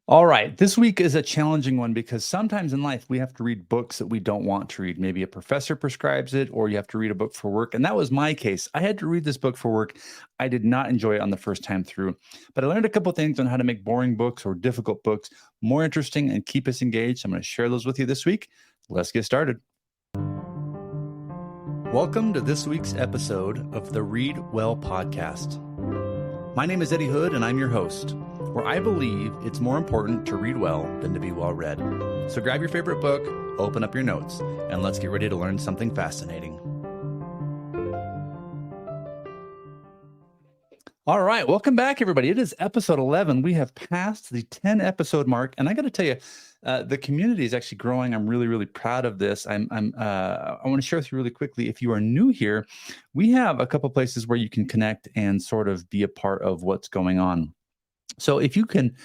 All right. This week is a challenging one because sometimes in life we have to read books that we don't want to read. Maybe a professor prescribes it, or you have to read a book for work. And that was my case. I had to read this book for work. I did not enjoy it on the first time through, but I learned a couple things on how to make boring books or difficult books more interesting and keep us engaged. I'm going to share those with you this week. Let's get started. Welcome to this week's episode of the Read Well podcast. My name is Eddie Hood, and I'm your host, where I believe it's more important to read well than to be well read. So grab your favorite book, open up your notes, and let's get ready to learn something fascinating. All right, welcome back, everybody. It is episode 11. We have passed the 10 episode mark, and I got to tell you, the community is actually growing. I'm really, really proud of this. I want to share with you really quickly. If you are new here, we have a couple places where you can connect and sort of be a part of what's going on. So if you can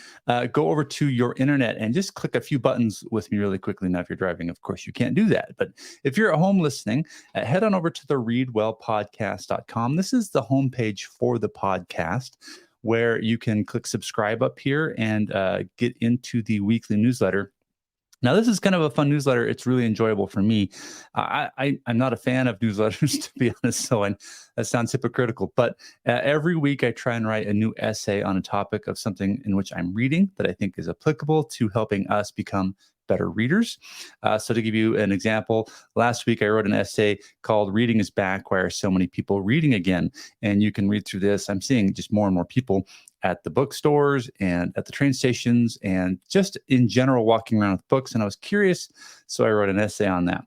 go over to your internet and just click a few buttons with me really quickly. Now, if you're driving, of course, you can't do that. But if you're at home listening, head on over to the readwellpodcast.com. This is the homepage for the podcast where you can click subscribe up here and get into the weekly newsletter. Now, this is kind of a fun newsletter. It's really enjoyable for me. I'm not a fan of newsletters, to be honest, so that sounds hypocritical. But every week I try and write a new essay on a topic of something in which I'm reading that I think is applicable to helping us become better readers. So to give you an example, last week I wrote an essay called Reading is Back, Why Are So Many People Reading Again? And you can read through this. I'm seeing just more and more people at the bookstores and at the train stations and just in general walking around with books. And I was curious, so I wrote an essay on that.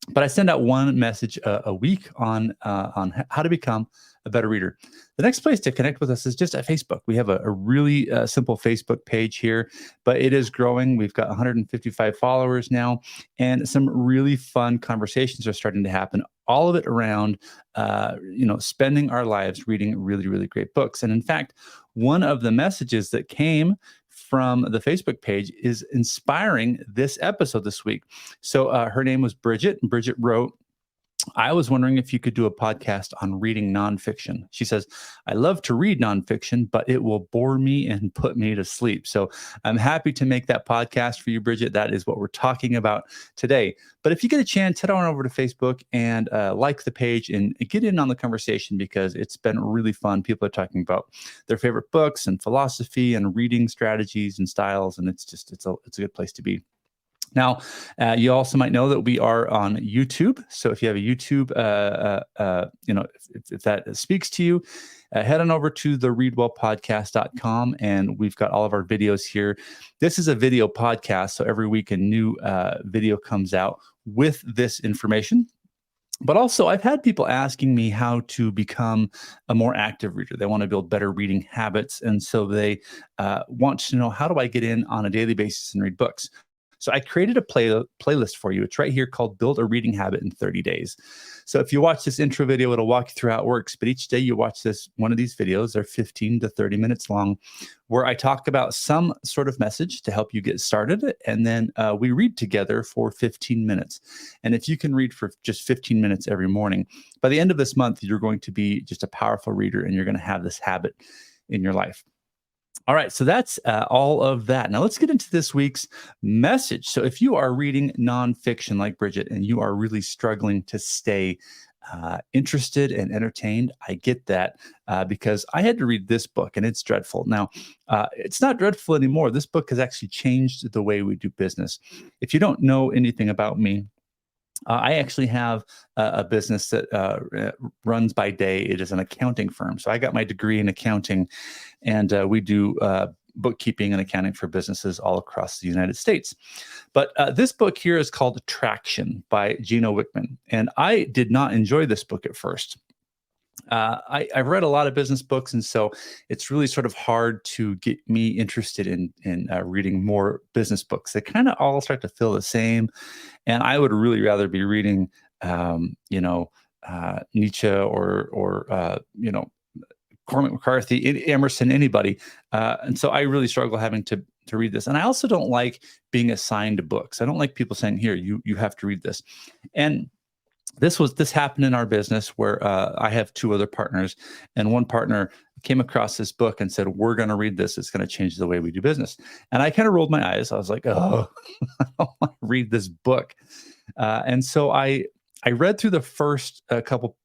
But I send out one message a week on how to become a better reader. The next place to connect with us is just at Facebook. We have a really simple Facebook page here, but it is growing. We've got 155 followers now, and some really fun conversations are starting to happen. All of it around, spending our lives reading really, really great books. And in fact, one of the messages that came from the Facebook page is inspiring this episode this week. So her name was Bridget, and Bridget wrote, I was wondering if you could do a podcast on reading nonfiction. She says, I love to read nonfiction, but it will bore me and put me to sleep. So I'm happy to make that podcast for you, Bridget. That is what we're talking about today. But if you get a chance, head on over to Facebook and like the page and get in on the conversation because it's been really fun. People are talking about their favorite books and philosophy and reading strategies and styles. And it's a good place to be. Now, you also might know that we are on YouTube. So if you have a YouTube, if that speaks to you, head on over to the readwellpodcast.com and we've got all of our videos here. This is a video podcast. So every week a new video comes out with this information. But also, I've had people asking me how to become a more active reader. They want to build better reading habits. And so they want to know, how do I get in on a daily basis and read books? So I created a playlist for you. It's right here called Build a Reading Habit in 30 Days. So if you watch this intro video, it'll walk you through how it works. But each day you watch one of these videos, they're 15 to 30 minutes long, where I talk about some sort of message to help you get started. And then we read together for 15 minutes. And if you can read for just 15 minutes every morning, by the end of this month, you're going to be just a powerful reader and you're going to have this habit in your life. All right, so that's all of that. Now let's get into this week's message. So if you are reading nonfiction like Bridget and you are really struggling to stay interested and entertained, I get that because I had to read this book and it's dreadful. Now, it's not dreadful anymore. This book has actually changed the way we do business. If you don't know anything about me, I actually have a business that runs by day. It is an accounting firm. So I got my degree in accounting, and we do bookkeeping and accounting for businesses all across the United States. But this book here is called Traction by Gino Wickman. And I did not enjoy this book at first. I've read a lot of business books, and so it's really sort of hard to get me interested in reading more business books. They kind of all start to feel the same, and I would really rather be reading, Nietzsche or Cormac McCarthy, Emerson, anybody. And so I really struggle having to read this. And I also don't like being assigned to books. I don't like people saying, here, you have to read this. And This happened in our business where I have two other partners, and one partner came across this book and said, "We're going to read this. It's going to change the way we do business." And I kind of rolled my eyes. I was like, "Oh, I don't want to read this book." And so I read through the first couple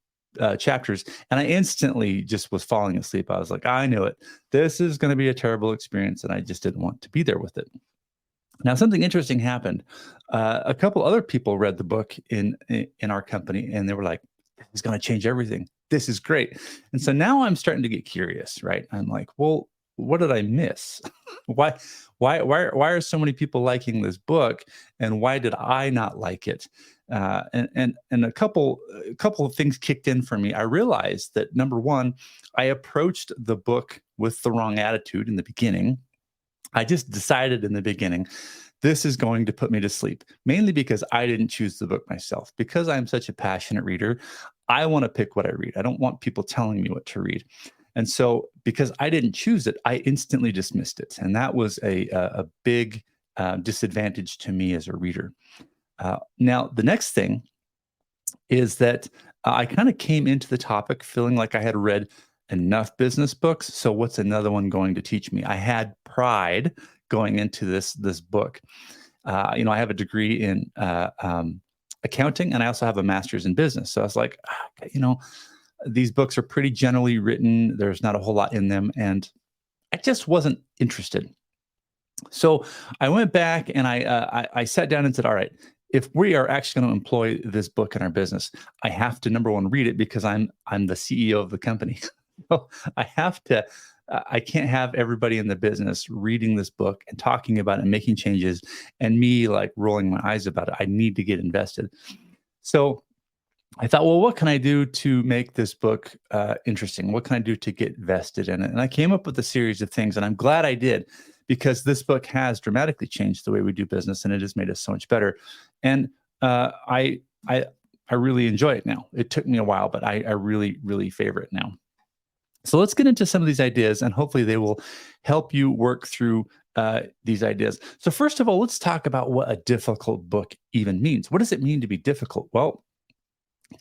chapters, and I instantly just was falling asleep. I was like, "I knew it. This is going to be a terrible experience," and I just didn't want to be there with it. Now, something interesting happened. A couple other people read the book in our company, and they were like, "This is going to change everything. This is great." And so now I'm starting to get curious, right? I'm like, "Well, what did I miss? why, why are so many people liking this book, and why did I not like it?" And a couple of things kicked in for me. I realized that number one, I approached the book with the wrong attitude in the beginning. I just decided in the beginning, this is going to put me to sleep, mainly because I didn't choose the book myself. Because I'm such a passionate reader, I want to pick what I read. I don't want people telling me what to read. And so, because I didn't choose it, I instantly dismissed it. And that was a big disadvantage to me as a reader. Now, the next thing is that I kind of came into the topic feeling like I had read enough business books. So what's another one going to teach me? I had pride going into this book. I have a degree in accounting, and I also have a master's in business. So I was like, these books are pretty generally written. There's not a whole lot in them, and I just wasn't interested. So I went back and I sat down and said, all right, if we are actually going to employ this book in our business, I have to number one read it because I'm the CEO of the company. So I have to. I can't have everybody in the business reading this book and talking about it and making changes, and me like rolling my eyes about it. I need to get invested. So I thought, well, what can I do to make this book interesting? What can I do to get vested in it? And I came up with a series of things, and I'm glad I did because this book has dramatically changed the way we do business, and it has made us so much better. And I really enjoy it now. It took me a while, but I really, really favor it now. So let's get into some of these ideas, and hopefully they will help you work through these ideas. So first of all, let's talk about what a difficult book even means. What does it mean to be difficult? Well,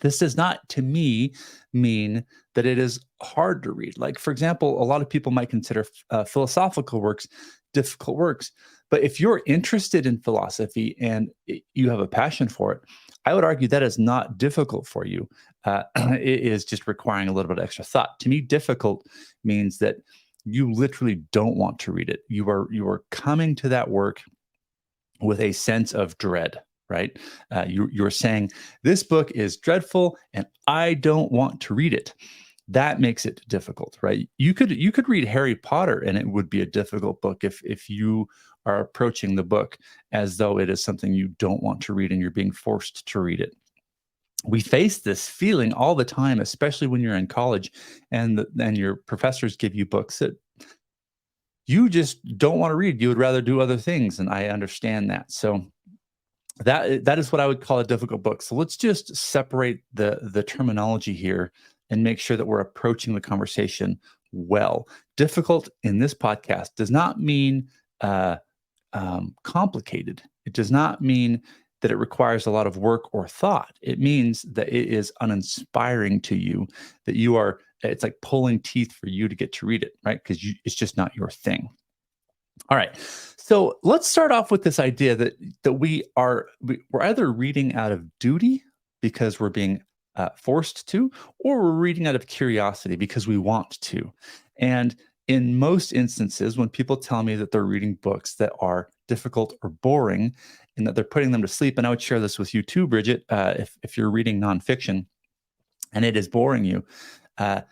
this does not, to me, mean that it is hard to read. Like, for example, a lot of people might consider philosophical works difficult works. But if you're interested in philosophy and you have a passion for it, I would argue that is not difficult for you. It is just requiring a little bit of extra thought. To me, difficult means that you literally don't want to read it. You are coming to that work with a sense of dread, right? You're saying, this book is dreadful and I don't want to read it. That makes it difficult, right? You could read Harry Potter and it would be a difficult book if you are approaching the book as though it is something you don't want to read and you're being forced to read it. We face this feeling all the time, especially when you're in college and your professors give you books that you just don't want to read. You would rather do other things, and I understand that. So that is what I would call a difficult book. So let's just separate the terminology here and make sure that we're approaching the conversation well. Difficult in this podcast does not mean complicated. It does not mean that it requires a lot of work or thought. It means that it is uninspiring to you, that it's like pulling teeth for you to get to read it, right? Because it's just not your thing. All right. So let's start off with this idea that we're either reading out of duty because we're being forced to, or we're reading out of curiosity because we want to. And in most instances, when people tell me that they're reading books that are difficult or boring and that they're putting them to sleep, and I would share this with you too, Bridget, if you're reading nonfiction and it is boring you, uh,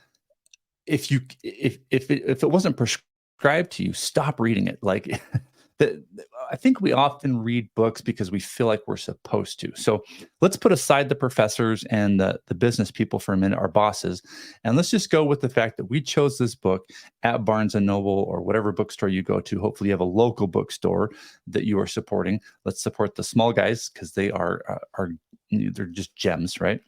if it wasn't prescribed to you, stop reading it. Like the, I think we often read books because we feel like we're supposed to. So let's put aside the professors and the business people for a minute, our bosses, and let's just go with the fact that we chose this book at Barnes and Noble or whatever bookstore you go to. Hopefully, you have a local bookstore that you are supporting. Let's support the small guys because they are they're just gems, right?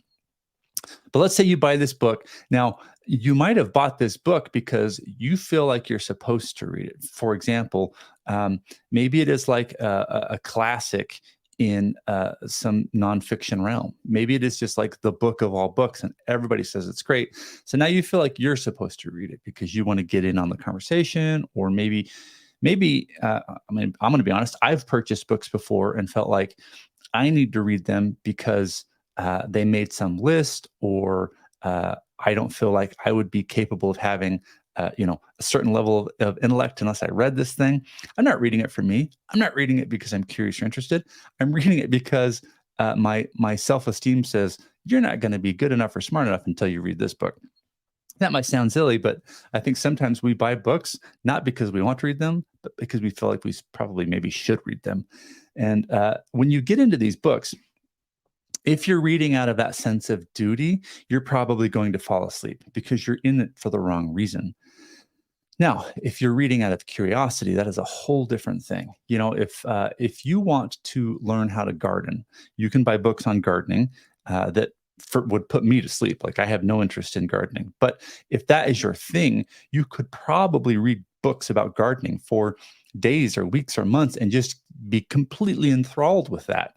But let's say you buy this book. Now, you might have bought this book because you feel like you're supposed to read it. For example, maybe it is like a classic in some nonfiction realm. Maybe it is just like the book of all books and everybody says it's great. So now you feel like you're supposed to read it because you want to get in on the conversation, or maybe I mean, I'm going to be honest, I've purchased books before and felt like I need to read them because they made some list, or I don't feel like I would be capable of having a certain level of intellect unless I read this thing. I'm not reading it for me. I'm not reading it because I'm curious or interested. I'm reading it because my self-esteem says you're not going to be good enough or smart enough until you read this book. That might sound silly, but I think sometimes we buy books not because we want to read them, but because we feel like we probably maybe should read them. And when you get into these books, if you're reading out of that sense of duty, you're probably going to fall asleep because you're in it for the wrong reason. Now, if you're reading out of curiosity, that is a whole different thing. If you want to learn how to garden, you can buy books on gardening that would put me to sleep. Like, I have no interest in gardening. But if that is your thing, you could probably read books about gardening for days or weeks or months and just be completely enthralled with that.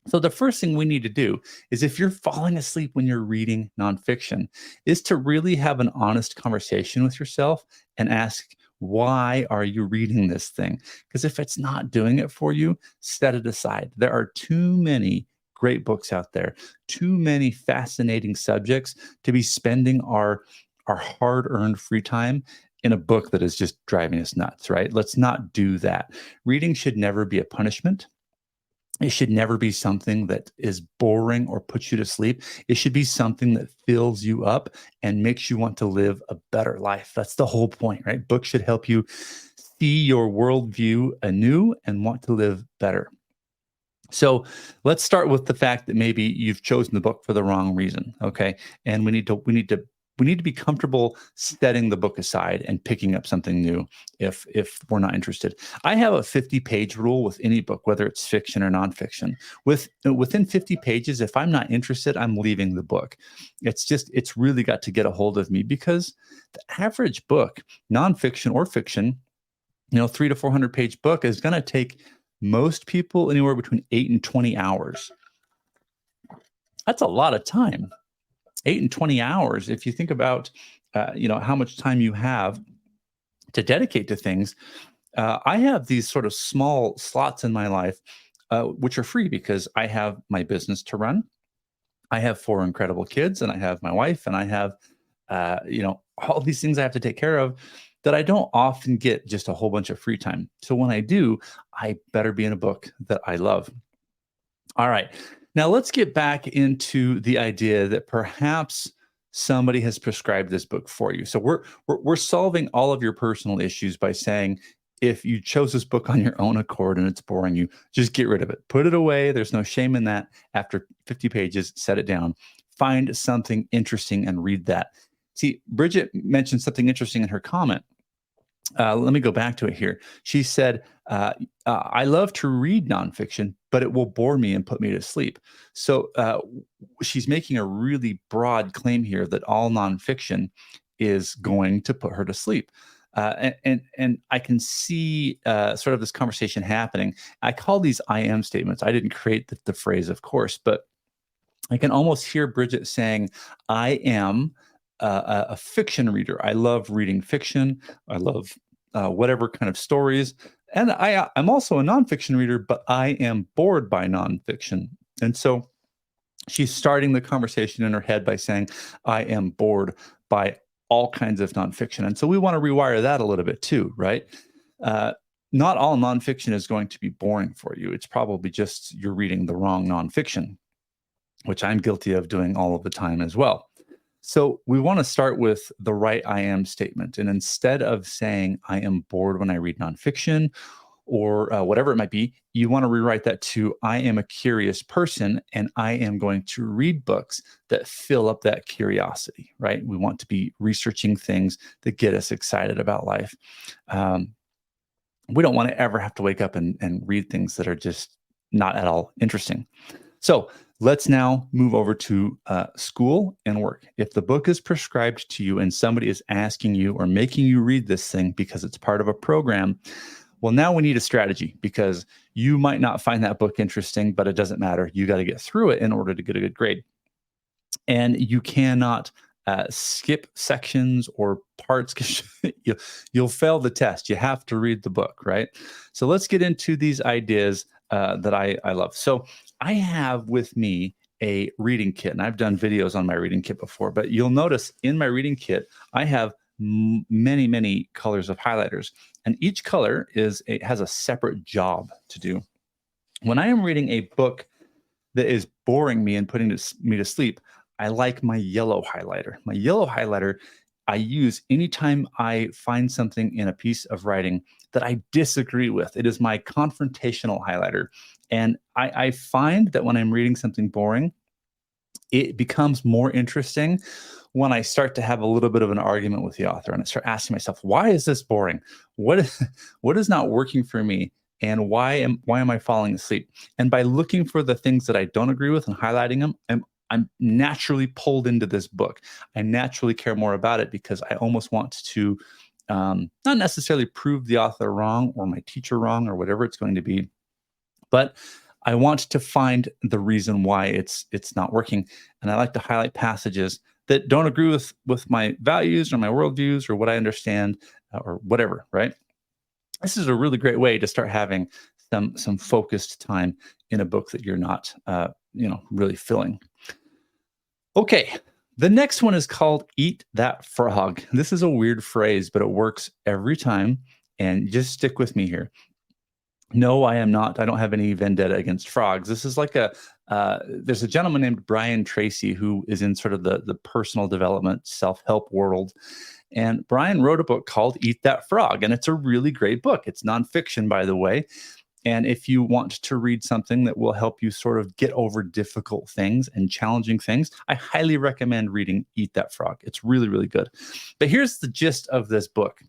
So the first thing we need to do is, if you're falling asleep when you're reading nonfiction, is to really have an honest conversation with yourself and ask, why are you reading this thing? Because if it's not doing it for you, set it aside. There are too many great books out there, too many fascinating subjects to be spending our hard-earned free time in a book that is just driving us nuts, right? Let's not do that. Reading should never be a punishment. It should never be something that is boring or puts you to sleep. It should be something that fills you up and makes you want to live a better life. That's the whole point, right? Books should help you see your worldview anew and want to live better. So let's start with the fact that maybe you've chosen the book for the wrong reason. Okay. And we need to be comfortable setting the book aside and picking up something new if we're not interested. I have a 50-page rule with any book, whether it's fiction or nonfiction. Within 50 pages, if I'm not interested, I'm leaving the book. It's really got to get a hold of me, because the average book, nonfiction or fiction, 300 to 400 page book, is going to take most people anywhere between 8 and 20 hours. That's a lot of time. 8 and 20 hours. If you think about, how much time you have to dedicate to things, I have these sort of small slots in my life, which are free because I have my business to run. I have 4 incredible kids, and I have my wife, and I have, all these things I have to take care of, that I don't often get just a whole bunch of free time. So when I do, I better be in a book that I love. All right. Now let's get back into the idea that perhaps somebody has prescribed this book for you. So we're solving all of your personal issues by saying, if you chose this book on your own accord and it's boring you, just get rid of it. Put it away. There's no shame in that. After 50 pages, set it down. Find something interesting and read that. See, Bridget mentioned something interesting in her comment. Let me go back to it here. She said, I love to read nonfiction, but it will bore me and put me to sleep. So she's making a really broad claim here that all nonfiction is going to put her to sleep. And I can see sort of this conversation happening. I call these I am statements. I didn't create the phrase, of course, but I can almost hear Bridget saying, I am a fiction reader. I love reading fiction. I love whatever kind of stories. And I'm also a nonfiction reader, but I am bored by nonfiction. And so she's starting the conversation in her head by saying, I am bored by all kinds of nonfiction. And so we want to rewire that a little bit too, right? Not all nonfiction is going to be boring for you. It's probably just you're reading the wrong nonfiction, which I'm guilty of doing all of the time as well. So we want to start with the right I am statement. And instead of saying, I am bored when I read nonfiction, or whatever it might be, you want to rewrite that to, I am a curious person and I am going to read books that fill up that curiosity, right? We want to be researching things that get us excited about life. We don't want to ever have to wake up and read things that are just not at all interesting. So let's now move over to school and work. If the book is prescribed to you and somebody is asking you or making you read this thing because it's part of a program, Well, now we need a strategy because you might not find that book interesting, but it doesn't matter. You got to get through it in order to get a good grade. And you cannot skip sections or parts because you'll fail the test. You have to read the book, right? So let's get into these ideas that I love. So I have with me a reading kit, and I've done videos on my reading kit before, but you'll notice in my reading kit, I have many colors of highlighters, and each color has a separate job to do. When I am reading a book that is boring me and putting me to sleep, I like my yellow highlighter. My yellow highlighter I use anytime I find something in a piece of writing that I disagree with. It is my confrontational highlighter. And I find that when I'm reading something boring, it becomes more interesting when I start to have a little bit of an argument with the author and I start asking myself, why is this boring? What is not working for me? And why am I falling asleep? And by looking for the things that I don't agree with and highlighting them, I'm naturally pulled into this book. I naturally care more about it because I almost want to not necessarily prove the author wrong or my teacher wrong or whatever it's going to be, but I want to find the reason why it's not working. And I like to highlight passages that don't agree with my values or my worldviews or what I understand or whatever, right? This is a really great way to start having some focused time in a book that you're not really filling. Okay, the next one is called Eat That Frog. This is a weird phrase, but it works every time. And just stick with me here. No, I am not. I don't have any vendetta against frogs. This is like there's a gentleman named Brian Tracy who is in sort of the personal development, self-help world. And Brian wrote a book called Eat That Frog. And it's a really great book. It's nonfiction, by the way. And if you want to read something that will help you sort of get over difficult things and challenging things, I highly recommend reading Eat That Frog. It's really, really good. But here's the gist of this book.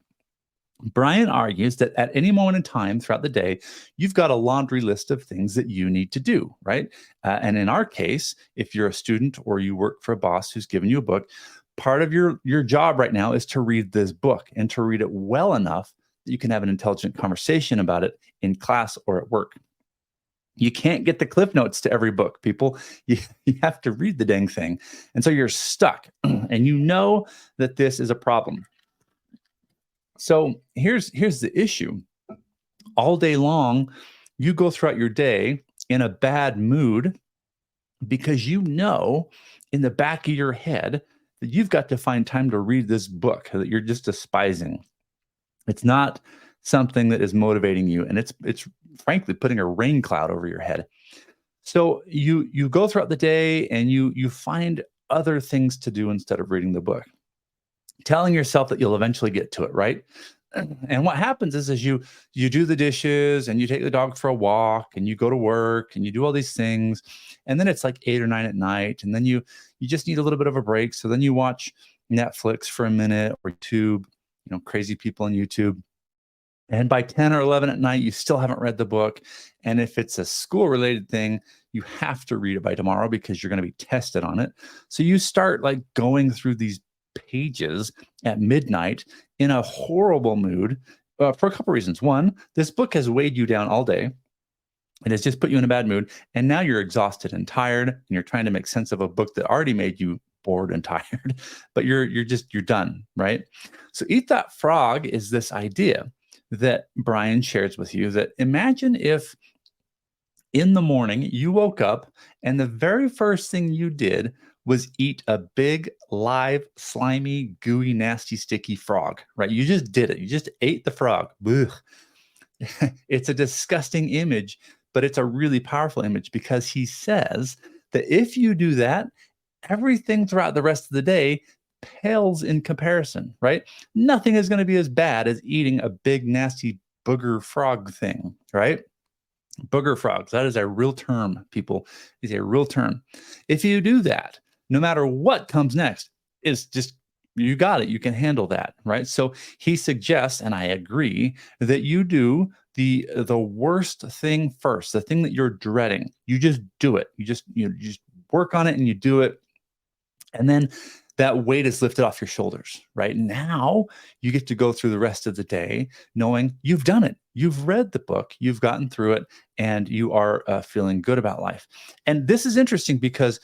Brian argues that at any moment in time throughout the day, you've got a laundry list of things that you need to do, right? And in our case, if you're a student or you work for a boss who's given you a book, part of your job right now is to read this book and to read it well enough that you can have an intelligent conversation about it in class or at work. You can't get the cliff notes to every book, people. You have to read the dang thing. And so you're stuck. And you know that this is a problem. So here's the issue. All day long, you go throughout your day in a bad mood because you know in the back of your head that you've got to find time to read this book that you're just despising. It's not something that is motivating you, and it's frankly putting a rain cloud over your head. So you go throughout the day and you find other things to do instead of reading the book, telling yourself that you'll eventually get to it, right? And what happens is you do the dishes and you take the dog for a walk and you go to work and you do all these things, and then it's like 8 or 9 at night, and then you just need a little bit of a break. So then you watch Netflix for a minute or YouTube, crazy people on YouTube. And by 10 or 11 at night, you still haven't read the book. And if it's a school related thing, you have to read it by tomorrow because you're going to be tested on it. So you start like going through these pages at midnight in a horrible mood for a couple reasons. One, this book has weighed you down all day. It has just put you in a bad mood. And now you're exhausted and tired, and you're trying to make sense of a book that already made you bored and tired, but you're done, right? So Eat That Frog is this idea that Brian shares with you that imagine if in the morning you woke up and the very first thing you did was eat a big, live, slimy, gooey, nasty, sticky frog, right? You just did it. You just ate the frog. It's a disgusting image, but it's a really powerful image because he says that if you do that, everything throughout the rest of the day pales in comparison, right? Nothing is going to be as bad as eating a big, nasty booger frog thing, right? Booger frogs. That is a real term, people. It's a real term. If you do that, no matter what comes next, it's just, you got it. You can handle that, right? So he suggests, and I agree, that you do the worst thing first, the thing that you're dreading. You just do it. You just work on it and you do it. And then that weight is lifted off your shoulders, right? Now you get to go through the rest of the day knowing you've done it. You've read the book, you've gotten through it, and you are feeling good about life. And this is interesting because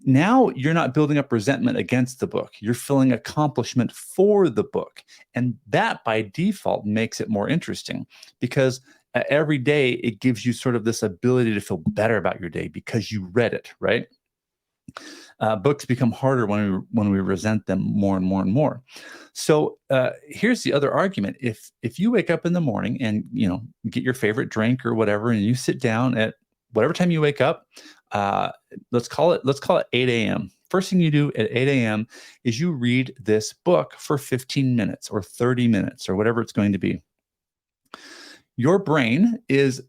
now you're not building up resentment against the book. You're feeling accomplishment for the book. And that by default makes it more interesting because every day it gives you sort of this ability to feel better about your day because you read it, right? Books become harder when we resent them more and more and more. So here's the other argument: if you wake up in the morning and get your favorite drink or whatever, and you sit down at whatever time you wake up, let's call it 8 a.m. First thing you do at 8 a.m. is you read this book for 15 minutes or 30 minutes or whatever it's going to be. Your brain is,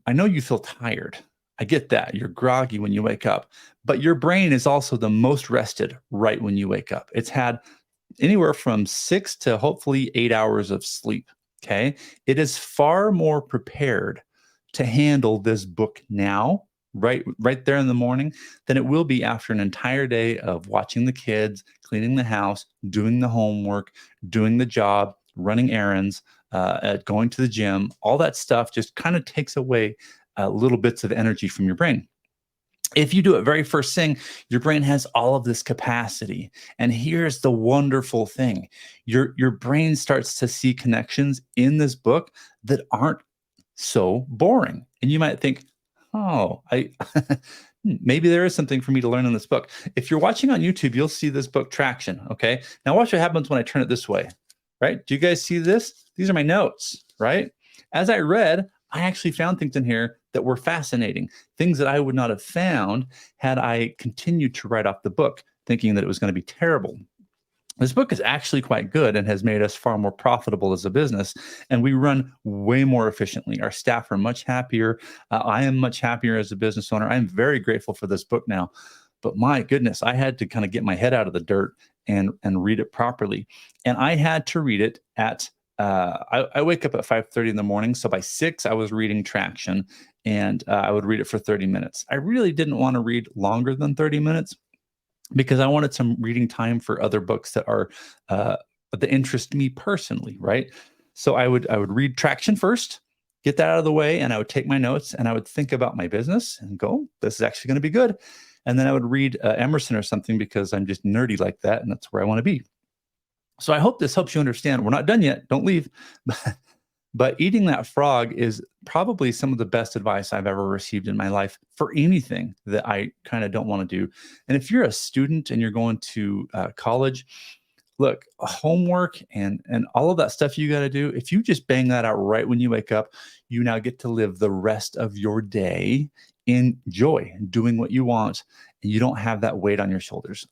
I know you feel tired. I get that. You're groggy when you wake up, but your brain is also the most rested right when you wake up. It's had anywhere from 6 to hopefully 8 hours of sleep. Okay. It is far more prepared to handle this book now, right there in the morning, than it will be after an entire day of watching the kids, cleaning the house, doing the homework, doing the job, running errands, going to the gym. All that stuff just kind of takes away little bits of energy from your brain. If you do it very first thing, your brain has all of this capacity. And here's the wonderful thing. Your brain starts to see connections in this book that aren't so boring. And you might think, oh, maybe there is something for me to learn in this book. If you're watching on YouTube, you'll see this book, Traction. Okay. Now watch what happens when I turn it this way, right? Do you guys see this? These are my notes, right? As I read, I actually found things in here that were fascinating, things that I would not have found had I continued to write off the book, thinking that it was going to be terrible. This book is actually quite good and has made us far more profitable as a business, and we run way more efficiently. Our staff are much happier. I am much happier as a business owner. I'm very grateful for this book now, but my goodness, I had to kind of get my head out of the dirt and read it properly. And I had to read it at I wake up at 5:30 in the morning. So by 6, I was reading Traction, and I would read it for 30 minutes. I really didn't want to read longer than 30 minutes because I wanted some reading time for other books that are that interest me personally, right? So I would read Traction first, get that out of the way, and I would take my notes and I would think about my business and go, this is actually going to be good. And then I would read Emerson or something because I'm just nerdy like that, and that's where I want to be. So I hope this helps you understand. We're not done yet. Don't leave. But eating that frog is probably some of the best advice I've ever received in my life for anything that I kind of don't want to do. And if you're a student and you're going to college, look, homework and all of that stuff you got to do, if you just bang that out right when you wake up, you now get to live the rest of your day in joy, doing what you want, and you don't have that weight on your shoulders.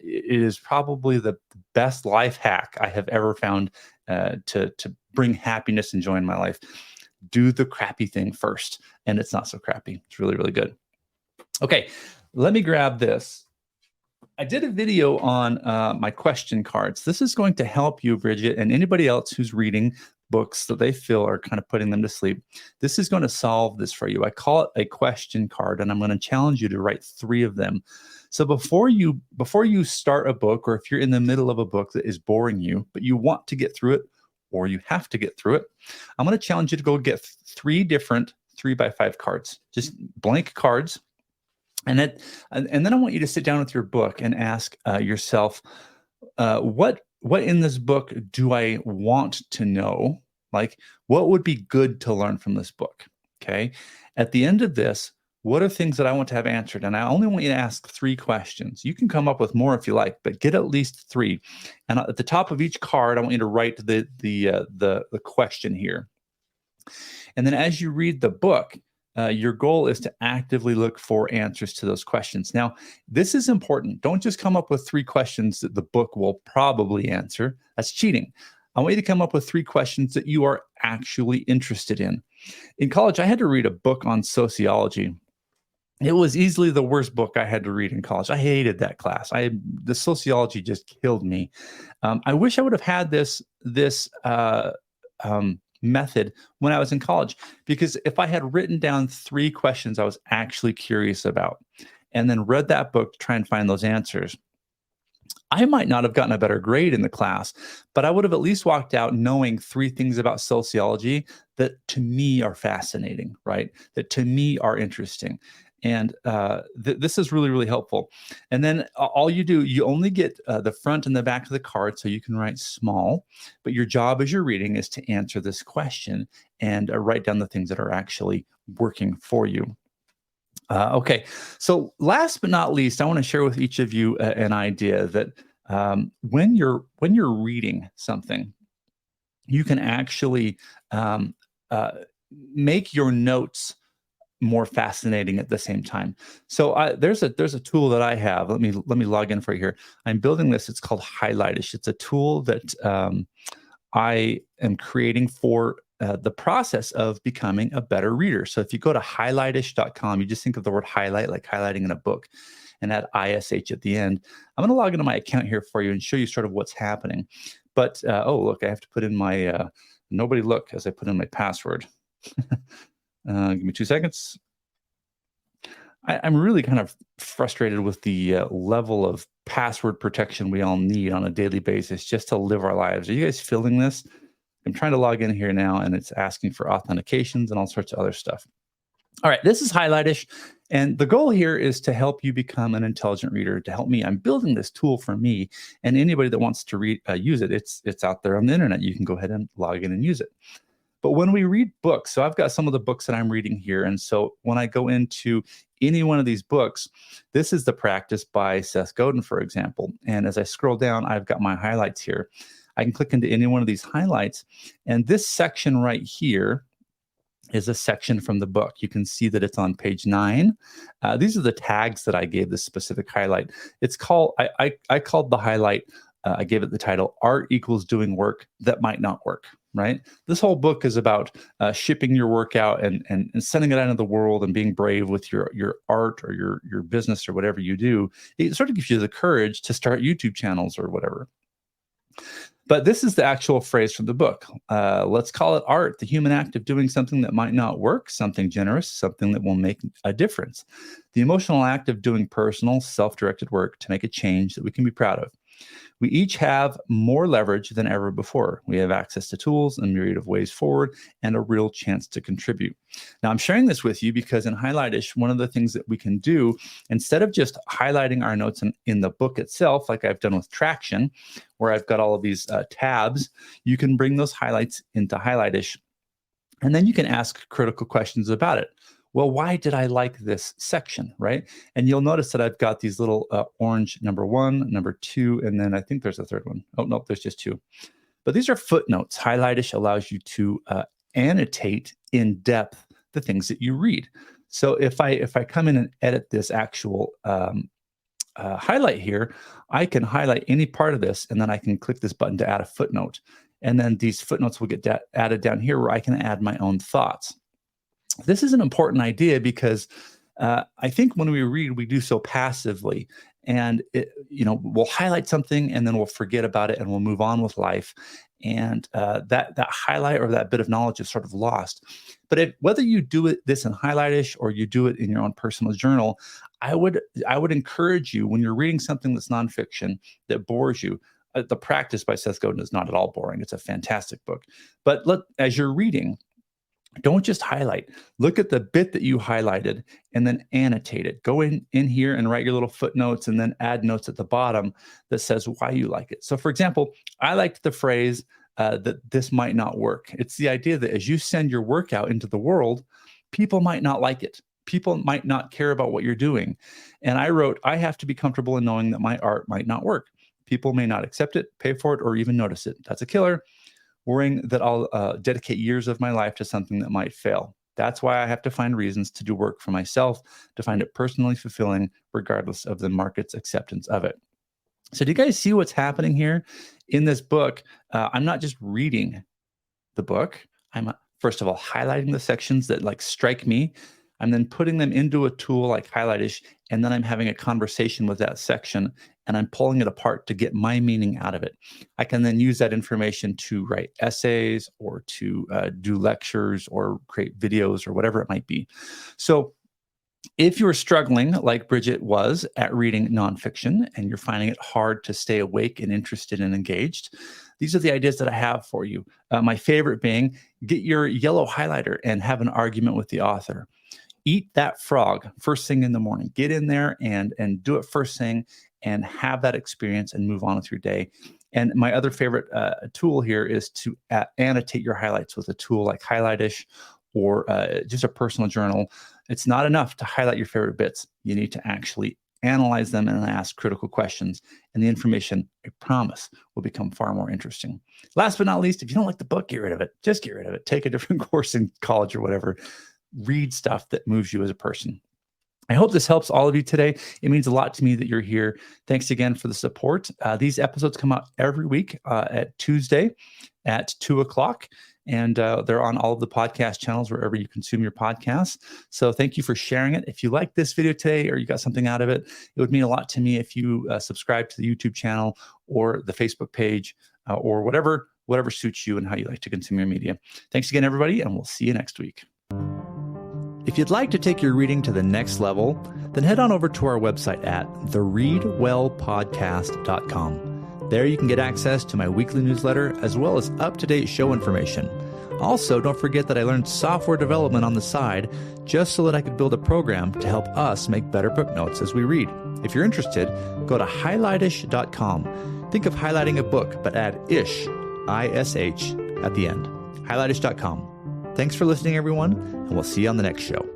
It is probably the best life hack I have ever found to bring happiness and joy in my life. Do the crappy thing first, and it's not so crappy. It's really, really good. Okay, let me grab this. I did a video on my question cards. This is going to help you, Bridget, and anybody else who's reading books that they feel are kind of putting them to sleep. This is going to solve this for you. I call it a question card, and I'm going to challenge you to write 3 of them. So before you start a book, or if you're in the middle of a book that is boring you, but you want to get through it, or you have to get through it, I'm going to challenge you to go get 3 different 3x5 cards, just blank cards. And then I want you to sit down with your book and ask yourself, what in this book do I want to know? Like, what would be good to learn from this book? Okay. At the end of this, what are things that I want to have answered? And I only want you to ask 3 questions. You can come up with more if you like, but get at least 3. And at the top of each card, I want you to write the question here. And then as you read the book, your goal is to actively look for answers to those questions. Now, this is important. Don't just come up with 3 questions that the book will probably answer. That's cheating. I want you to come up with 3 questions that you are actually interested in. In college, I had to read a book on sociology. It was easily the worst book I had to read in college. I hated that class. The sociology just killed me. I wish I would have had this method when I was in college, because if I had written down 3 questions I was actually curious about and then read that book to try and find those answers, I might not have gotten a better grade in the class, but I would have at least walked out knowing 3 things about sociology that to me are fascinating, right? That to me are interesting. And this is really, really helpful. And then all you do, you only get the front and the back of the card, so you can write small. But your job as you're reading is to answer this question and write down the things that are actually working for you. Okay, so last but not least, I want to share with each of you an idea that when you're reading something, you can actually um, uh, make your notes more fascinating at the same time. So there's a tool that I have. Let me log in for you here. I'm building this. It's called Highlightish. It's a tool that I am creating for the process of becoming a better reader. So if you go to highlightish.com, you just think of the word highlight like highlighting in a book and add ISH at the end. I'm going to log into my account here for you and show you sort of what's happening. But oh, look, I have to put in my nobody look as I put in my password. Give me 2 seconds. I'm really kind of frustrated with the level of password protection we all need on a daily basis just to live our lives. Are you guys feeling this? I'm trying to log in here now, and it's asking for authentications and all sorts of other stuff. All right, this is Highlightish, and the goal here is to help you become an intelligent reader. To help me, I'm building this tool for me, and anybody that wants to use it, it's out there on the internet. You can go ahead and log in and use it. But when we read books, so I've got some of the books that I'm reading here. And so when I go into any one of these books, this is The Practice by Seth Godin, for example. And as I scroll down, I've got my highlights here. I can click into any one of these highlights. And this section right here is a section from the book. You can see that it's on page 9. These are the tags that I gave this specific highlight. It's called, I called the highlight, I gave it the title, Art Equals Doing Work That Might Not Work. Right? This whole book is about shipping your work out and sending it out into the world and being brave with your art or your business or whatever you do. It sort of gives you the courage to start YouTube channels or whatever. But this is the actual phrase from the book. Let's call it art, the human act of doing something that might not work, something generous, something that will make a difference. The emotional act of doing personal, self-directed work to make a change that we can be proud of. We each have more leverage than ever before. We have access to tools, a myriad of ways forward, and a real chance to contribute. Now, I'm sharing this with you because in Highlightish, one of the things that we can do, instead of just highlighting our notes in the book itself, like I've done with Traction, where I've got all of these tabs, you can bring those highlights into Highlightish, and then you can ask critical questions about it. Well, why did I like this section, right? And you'll notice that I've got these little orange number 1, number 2, and then I think there's a third one. Oh, no, there's just 2. But these are footnotes. Highlightish allows you to annotate in depth the things that you read. So if I come in and edit this actual highlight here, I can highlight any part of this, and then I can click this button to add a footnote. And then these footnotes will get added down here where I can add my own thoughts. This is an important idea because I think when we read, we do so passively, and we'll highlight something and then we'll forget about it and we'll move on with life, and that highlight or that bit of knowledge is sort of lost. But whether you do this in Highlightish or you do it in your own personal journal, I would encourage you, when you're reading something that's nonfiction that bores you. The Practice by Seth Godin is not at all boring. It's a fantastic book. But as you're reading, don't just highlight. Look at the bit that you highlighted and then annotate it. Go in here and write your little footnotes and then add notes at the bottom that says why you like it. So for example, I liked the phrase that this might not work. It's the idea that as you send your work out into the world, people might not like it. People might not care about what you're doing. And I wrote, I have to be comfortable in knowing that my art might not work. People may not accept it, pay for it, or even notice it. That's a killer. Worrying that I'll dedicate years of my life to something that might fail. That's why I have to find reasons to do work for myself, to find it personally fulfilling, regardless of the market's acceptance of it. So do you guys see what's happening here in this book? I'm not just reading the book. I'm first of all highlighting the sections that strike me. I'm then putting them into a tool like Highlightish, and then I'm having a conversation with that section, and I'm pulling it apart to get my meaning out of it. I can then use that information to write essays or to do lectures or create videos or whatever it might be. So If you're struggling, like Bridget was, at reading nonfiction and you're finding it hard to stay awake and interested and engaged, these are the ideas that I have for you. My favorite being get your yellow highlighter and have an argument with the author. Eat that frog first thing in the morning. Get in there and do it first thing and have that experience and move on with your day. And my other favorite tool here is to annotate your highlights with a tool like Highlightish or just a personal journal. It's not enough to highlight your favorite bits. You need to actually analyze them and ask critical questions. And the information, I promise, will become far more interesting. Last but not least, if you don't like the book, get rid of it. Just get rid of it. Take a different course in college or whatever. Read stuff that moves you as a person. I hope this helps all of you today. It means a lot to me that you're here. Thanks again for the support. These episodes come out every week at Tuesday at 2:00. And they're on all of the podcast channels wherever you consume your podcasts. So thank you for sharing it. If you like this video today or you got something out of it, it would mean a lot to me if you subscribe to the YouTube channel or the Facebook page or whatever suits you and how you like to consume your media. Thanks again, everybody, and we'll see you next week. If you'd like to take your reading to the next level, then head on over to our website at thereadwellpodcast.com. There you can get access to my weekly newsletter as well as up-to-date show information. Also, don't forget that I learned software development on the side just so that I could build a program to help us make better book notes as we read. If you're interested, go to highlightish.com. Think of highlighting a book, but add ish, I-S-H, at the end. Highlightish.com. Thanks for listening, everyone, and we'll see you on the next show.